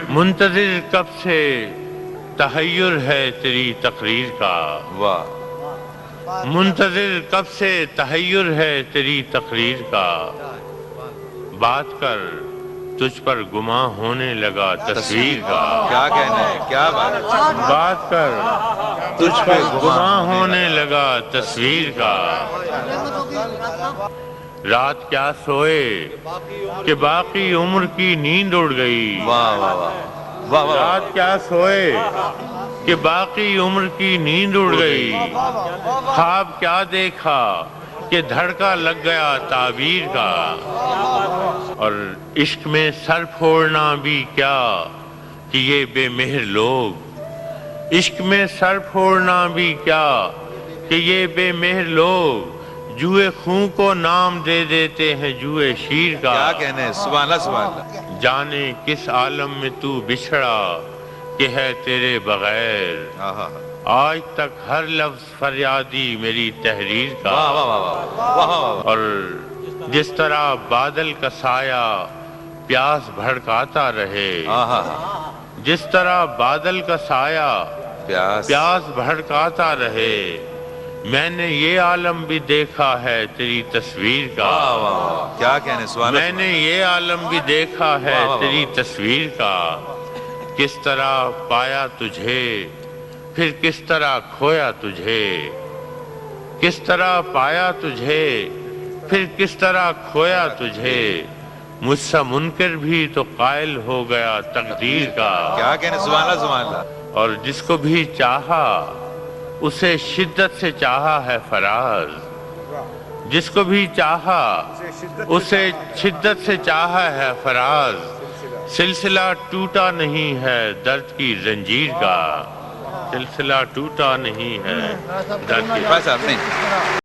منتظر کب سے تحیر ہے تیری تقریر کا، واہ، منتظر کب سے تحیر ہے تیری تقریر کا، بات کر تجھ پر گماں ہونے لگا تصویر کا، کیا کہنا ہے، کیا بات ہے، بات کر تجھ پر گماں ہونے لگا تصویر کا، رات کیا سوئے کہ باقی عمر کی نیند اڑ گئی، واہ واہ واہ واہ واہ، رات کیا سوئے کہ باقی عمر کی نیند اڑ گئی، خواب کیا دیکھا کہ دھڑکا لگ گیا تعبیر کا، اور عشق میں سر پھوڑنا بھی کیا کہ یہ بے مہر لوگ، عشق میں سر پھوڑنا بھی کیا کہ یہ بے مہر لوگ، جوئے خون کو نام دے دیتے ہیں جوئے شیر کا، کیا کہنا ہے، سبحان اللہ سبحان اللہ، جانے کس عالم میں تو بچھڑا کہ ہے تیرے بغیر، آہا، آج تک ہر لفظ فریادی میری تحریر کا، واہ واہ واہ واہ واہ واہ، اور جس طرح بادل کا سایہ پیاس بھڑکاتا رہے، آہا، جس طرح بادل کا سایہ پیاس، پیاس بھڑکاتا رہے، میں نے یہ عالم بھی دیکھا ہے تیری تصویر کا، واہ واہ واہ، کیا کہنا ہے، سبحان میں اللہ، نے یہ عالم بھی دیکھا ہے واہ واہ واہ، تیری تصویر کا، کس طرح پایا تجھے پھر کس طرح کھویا تجھے، کس طرح پایا تجھے پھر کس طرح کھویا تجھے، مجھ سے منکر بھی تو قائل ہو گیا تقدیر کا، کیا کہنا ہے، سبحان اللہ سبحان اللہ، اور جس کو بھی چاہا اسے شدت سے چاہا ہے فراز، جس کو بھی چاہا اسے شدت سے چاہا ہے فراز، سلسلہ ٹوٹا نہیں ہے درد کی زنجیر کا، سلسلہ ٹوٹا نہیں ہے درد کی بس آپ نہیں